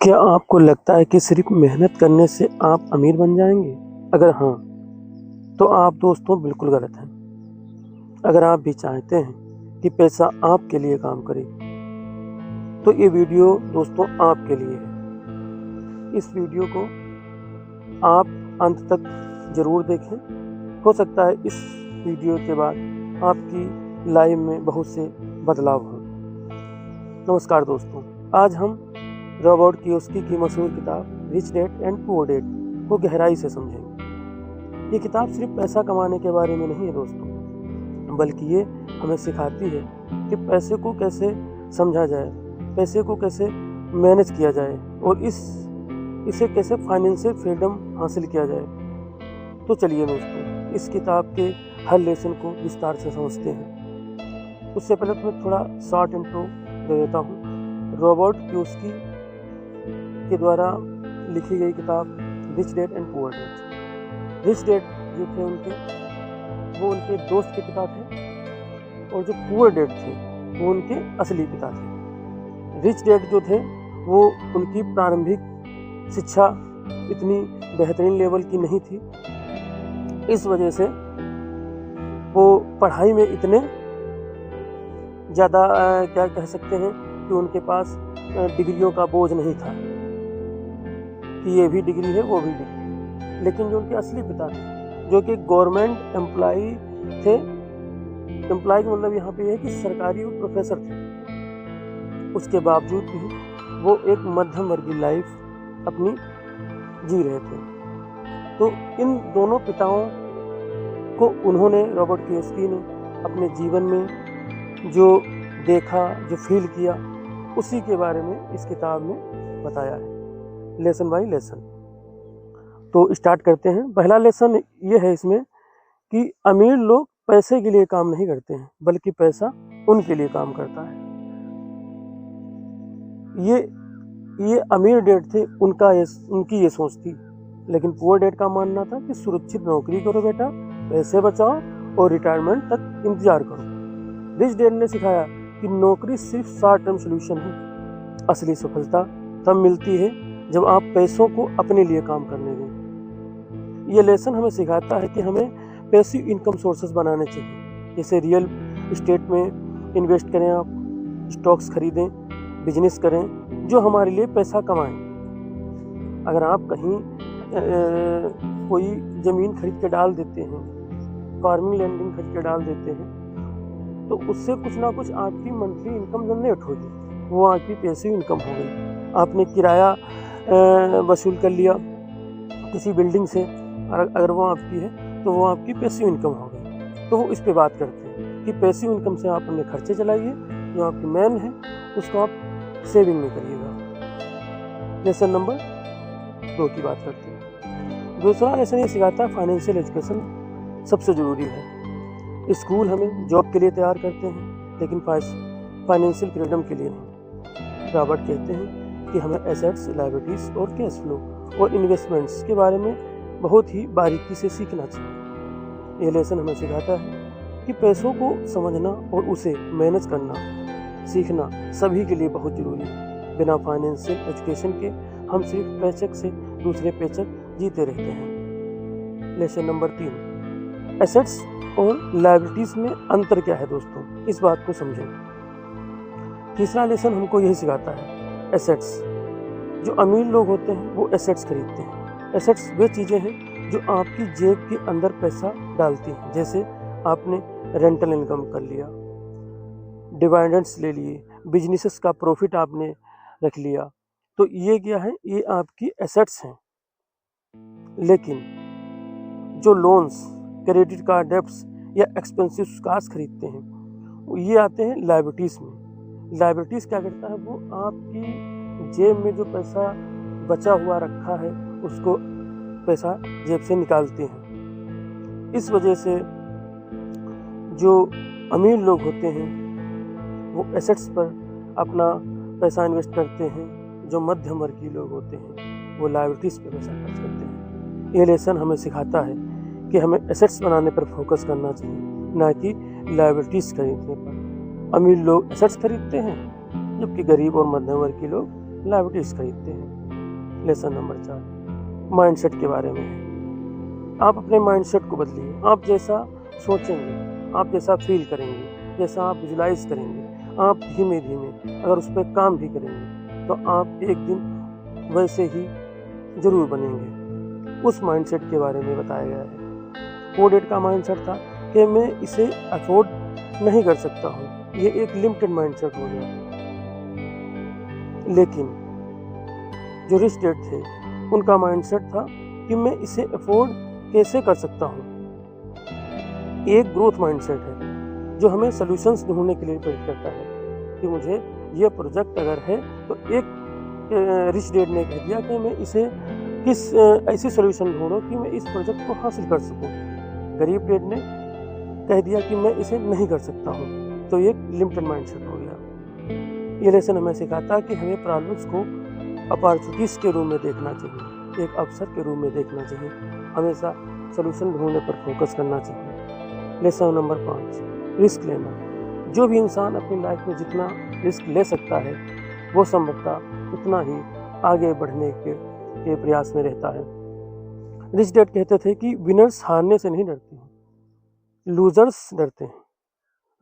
क्या आपको लगता है कि सिर्फ मेहनत करने से आप अमीर बन जाएंगे? अगर हाँ, तो आप दोस्तों बिल्कुल गलत हैं। अगर आप भी चाहते हैं कि पैसा आपके लिए काम करे, तो ये वीडियो दोस्तों आपके लिए है। इस वीडियो को आप अंत तक ज़रूर देखें। हो सकता है इस वीडियो के बाद आपकी लाइफ में बहुत से बदलाव हों। नमस्कार दोस्तों, आज हम रॉबर्ट कियोसाकी की मशहूर किताब rich dad and poor dad को गहराई से समझेंगे। ये किताब सिर्फ पैसा कमाने के बारे में नहीं है दोस्तों, बल्कि ये हमें सिखाती है कि पैसे को कैसे समझा जाए, पैसे को कैसे मैनेज किया जाए और इसे कैसे फाइनेंशियल फ्रीडम हासिल किया जाए। तो चलिए दोस्तों, इस किताब के हर लेसन को विस्तार से समझते हैं। उससे पहले तो मैं थोड़ा शॉर्ट इंट्रो दे देता हूँ। रॉबर्ट कियोसाकी के द्वारा लिखी गई किताब rich dad and poor dad. Rich dad जो थे वो उनके दोस्त के पिता थे, और जो पुअर डैड थे वो उनके असली पिता थे। रिच डैड जो थे वो उनकी प्रारंभिक शिक्षा इतनी बेहतरीन लेवल की नहीं थी, इस वजह से वो पढ़ाई में इतने ज़्यादा क्या कह सकते हैं कि उनके पास डिग्रियों का बोझ नहीं था कि ये भी डिग्री है वो भी डिग्री। लेकिन जो उनके असली पिता थे, जो कि गवर्नमेंट एम्प्लॉई थे, एम्प्लॉय का मतलब यहाँ पे ये है कि सरकारी प्रोफेसर थे, उसके बावजूद भी वो एक मध्यम वर्गीय लाइफ अपनी जी रहे थे। तो इन दोनों पिताओं को उन्होंने, रॉबर्ट कियोसाकी ने, अपने जीवन में जो देखा, जो फील किया, उसी के बारे में इस किताब में बताया है, लेसन बाय लेसन। तो स्टार्ट करते हैं। पहला लेसन ये है इसमें कि अमीर लोग पैसे के लिए काम नहीं करते हैं, बल्कि पैसा उनके लिए काम करता है। ये अमीर डैड थे, उनकी ये सोच थी। लेकिन पुअर डैड का मानना था कि सुरक्षित नौकरी करो बेटा, पैसे बचाओ और रिटायरमेंट तक इंतजार करो। रिच डैड ने सिखाया कि नौकरी सिर्फ शॉर्ट टर्म सोल्यूशन है। असली सफलता तब मिलती है जब आप पैसों को अपने लिए काम करने दें। ये लेसन हमें सिखाता है कि हमें पैसिव इनकम सोर्सेज बनाने चाहिए। जैसे रियल एस्टेट में इन्वेस्ट करें, आप स्टॉक्स खरीदें, बिजनेस करें जो हमारे लिए पैसा कमाएं। अगर आप कहीं कोई ज़मीन खरीद के डाल देते हैं, फार्मिंग लैंडिंग खरीद के डाल देते हैं, तो उससे कुछ ना कुछ आपकी मंथली इनकम जनरेट होगी, वो आपकी पैसिव इनकम हो गई। आपने किराया वसूल कर लिया किसी बिल्डिंग से, अगर वो आपकी है तो वो आपकी पैसिव इनकम हो गई। तो वो इस पे बात करते हैं कि पैसिव इनकम से आप अपने खर्चे चलाइए, जो आपकी मेन है उसको आप सेविंग में करिएगा। लेसन नंबर 2 की बात करते हैं। दूसरा लेसन ये सिखाता है फाइनेंशियल एजुकेशन सबसे ज़रूरी है। स्कूल हमें जॉब के लिए तैयार करते हैं, लेकिन फाइनेंशियल फ्रीडम के लिए नहीं। रॉबर्ट कहते हैं कि हमें एसेट्स, लायबिलिटीज़ और कैश फ्लो और इन्वेस्टमेंट्स के बारे में बहुत ही बारीकी से सीखना चाहिए। ये लेसन हमें सिखाता है कि पैसों को समझना और उसे मैनेज करना सीखना सभी के लिए बहुत ज़रूरी है। बिना फाइनेंशियल एजुकेशन के हम सिर्फ पैचेक से दूसरे पैचेक जीते रहते हैं। लेसन नंबर 3, एसेट्स और लायबिलिटीज़ में अंतर क्या है दोस्तों, इस बात को समझें। तीसरा लेसन हमको यही सिखाता है, एसेट्स। जो अमीर लोग होते हैं वो एसेट्स खरीदते हैं। एसेट्स वे चीज़ें हैं जो आपकी जेब के अंदर पैसा डालती हैं। जैसे आपने रेंटल इनकम कर लिया, डिविडेंड्स ले लिए, बिजनेसेस का प्रॉफिट आपने रख लिया, तो ये क्या है, ये आपकी एसेट्स हैं। लेकिन जो लोन्स, क्रेडिट कार्ड डेब्ट्स या एक्सपेंसिव कार्स खरीदते हैं, ये आते हैं लायबिलिटीज़ में। लायबिलिटीज़ क्या करता है, वो आपकी जेब में जो पैसा बचा हुआ रखा है उसको पैसा जेब से निकालते हैं। इस वजह से जो अमीर लोग होते हैं वो एसेट्स पर अपना पैसा इन्वेस्ट करते हैं, जो मध्यम वर्गीय लोग होते हैं वो लायबिलिटीज़ पे पैसा खर्च करते हैं। ये लेसन हमें सिखाता है कि हमें एसेट्स बनाने पर फोकस करना चाहिए, ना कि लायबिलिटीज़ खरीदने पर। अमीर लोग एसेट्स खरीदते हैं, जबकि गरीब और मध्यम वर्ग के लोग लाइबिलिटीज खरीदते हैं। लेसन नंबर 4 माइंडसेट के बारे में है। आप अपने माइंडसेट को बदलिए। आप जैसा सोचेंगे, आप जैसा फील करेंगे, जैसा आप विजुलाइज करेंगे, आप धीमे धीमे अगर उस पर काम भी करेंगे तो आप एक दिन वैसे ही जरूर बनेंगे। उस माइंडसेट के बारे में बताया गया है। पुअर डैड का माइंडसेट था कि मैं इसे अफोर्ड नहीं कर सकता हूँ, ये एक लिमिटेड माइंडसेट हो गया। लेकिन जो रिच डैड थे उनका माइंडसेट था कि मैं इसे अफोर्ड कैसे कर सकता हूँ। एक ग्रोथ माइंडसेट है जो हमें सॉल्यूशंस ढूंढने के लिए प्रेरित करता है कि मुझे ये प्रोजेक्ट अगर है तो एक रिच डैड ने कह दिया कि मैं इसे किस ऐसी सॉल्यूशन ढूंढो कि मैं इस प्रोजेक्ट को हासिल कर सकूं। गरीब डैड ने कह दिया कि मैं इसे नहीं कर सकता हूँ, तो ये लिमिटेड माइंडसेट हो गया। ये लेसन हमें सिखाता है कि हमें प्रॉब्लम्स को अपॉर्चुनिटीज के रूप में देखना चाहिए, एक अवसर के रूप में देखना चाहिए, हमेशा सॉल्यूशन ढूंढने पर फोकस करना चाहिए। लेसन नंबर 5 रिस्क लेना। जो भी इंसान अपनी लाइफ में जितना रिस्क ले सकता है वो संभवतः उतना ही आगे बढ़ने के प्रयास में रहता है। रिच डैड कहते थे कि विनर्स हारने से नहीं डरते हैं, लूजर्स डरते हैं।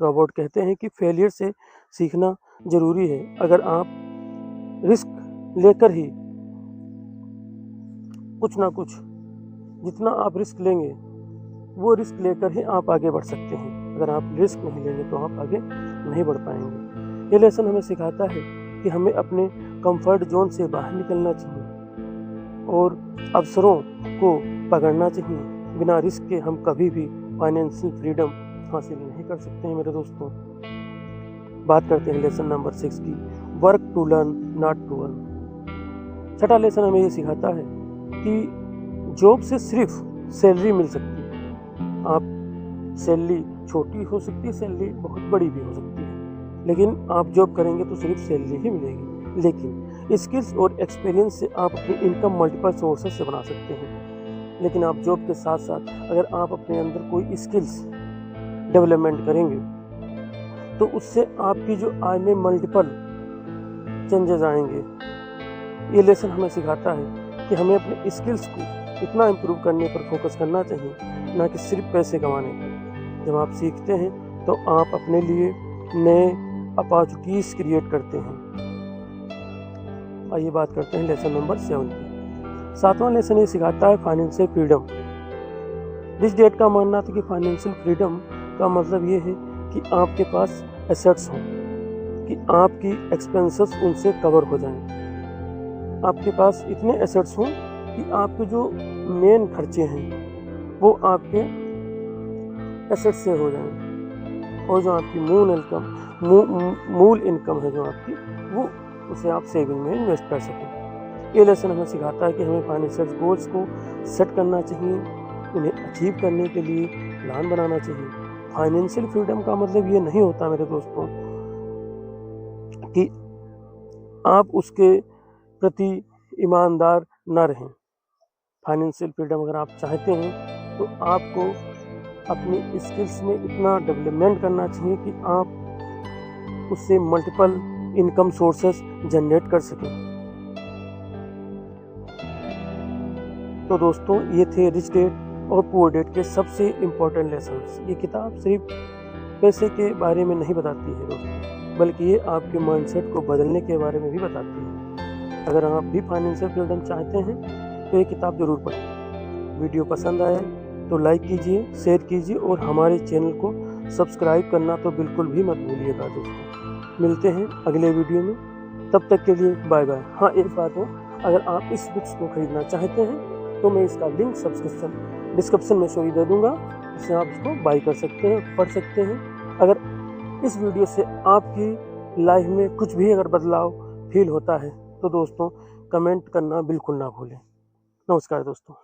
रॉबर्ट कहते हैं कि फेलियर से सीखना जरूरी है। अगर आप रिस्क लेकर ही कुछ ना कुछ, जितना आप रिस्क लेंगे वो रिस्क लेकर ही आप आगे बढ़ सकते हैं। अगर आप रिस्क नहीं लेंगे तो आप आगे नहीं बढ़ पाएंगे। ये लेसन हमें सिखाता है कि हमें अपने कंफर्ट जोन से बाहर निकलना चाहिए और अवसरों को पकड़ना चाहिए। बिना रिस्क के हम कभी भी फाइनेंशियल फ्रीडम हासिल नहीं कर सकते हैं। मेरे दोस्तों, बात करते हैं लेसन नंबर 6 की, work to learn not to earn. छठा लेसन हमें ये सिखाता है कि जॉब से सिर्फ सैलरी मिल सकती है। आप सैलरी छोटी हो सकती है, सैलरी बहुत बड़ी भी हो सकती है, लेकिन आप जॉब करेंगे तो सिर्फ सैलरी ही मिलेगी। लेकिन स्किल्स और एक्सपीरियंस से आप अपनी इनकम मल्टीपल सोर्सेस से बना सकते हैं। लेकिन आप जॉब के साथ साथ अगर आप अपने अंदर कोई स्किल्स डेवलपमेंट करेंगे तो उससे आपकी जो आय में मल्टीपल चेंजेस आएंगे। ये लेसन हमें सिखाता है कि हमें अपने स्किल्स को इतना इम्प्रूव करने पर फोकस करना चाहिए, ना कि सिर्फ पैसे कमाने पर। जब आप सीखते हैं तो आप अपने लिए नए अपॉर्चुनिटीज क्रिएट करते हैं। आइए बात करते हैं लेसन नंबर 7 की। 7वां लेसन ये सिखाता है फाइनेंशियल फ्रीडम। रिच डैड का मानना था कि फाइनेंशियल फ्रीडम का मतलब ये है कि आपके पास एसेट्स हों, कि आपकी एक्सपेंसेस उनसे कवर हो जाएं। आपके पास इतने एसेट्स हों कि आपके जो मेन खर्चे हैं वो आपके एसेट से हो जाएं, और जो आपकी मूल इनकम है जो आपकी, वो उसे आप सेविंग में इन्वेस्ट कर सकें। ये लेसन हमें सिखाता है कि हमें फाइनेंशियल गोल्स को सेट करना चाहिए, उन्हें अचीव करने के लिए प्लान बनाना चाहिए। फाइनेंशियल फ्रीडम का मतलब ये नहीं होता मेरे दोस्तों कि आप उसके प्रति ईमानदार न रहें। फाइनेंशियल फ्रीडम अगर आप चाहते हैं तो आपको अपनी स्किल्स में इतना डेवलपमेंट करना चाहिए कि आप उससे मल्टीपल इनकम सोर्सेस जनरेट कर सकें। तो दोस्तों, ये थे रिच डैड और पुअर डैड के सबसे इम्पोर्टेंट लेसन्स। ये किताब सिर्फ पैसे के बारे में नहीं बताती है दोस्तों, बल्कि ये आपके माइंडसेट को बदलने के बारे में भी बताती है। अगर आप भी फाइनेंशियल फ्रीडम चाहते हैं तो ये किताब जरूर पढ़ें। वीडियो पसंद आए तो लाइक कीजिए, शेयर कीजिए और हमारे चैनल को सब्सक्राइब करना तो बिल्कुल भी मत भूलिएगा दोस्तों। मिलते हैं अगले वीडियो में, तब तक के लिए बाय बाय। हाँ, एक बात हो, अगर आप इस बुक्स को खरीदना चाहते हैं तो मैं इसका लिंक डिस्क्रिप्शन में शो दे दूंगा, जिससे आप इसको बाय कर सकते हैं, पढ़ सकते हैं। अगर इस वीडियो से आपकी लाइफ में कुछ भी अगर बदलाव फील होता है तो दोस्तों कमेंट करना बिल्कुल ना भूलें। नमस्कार दोस्तों।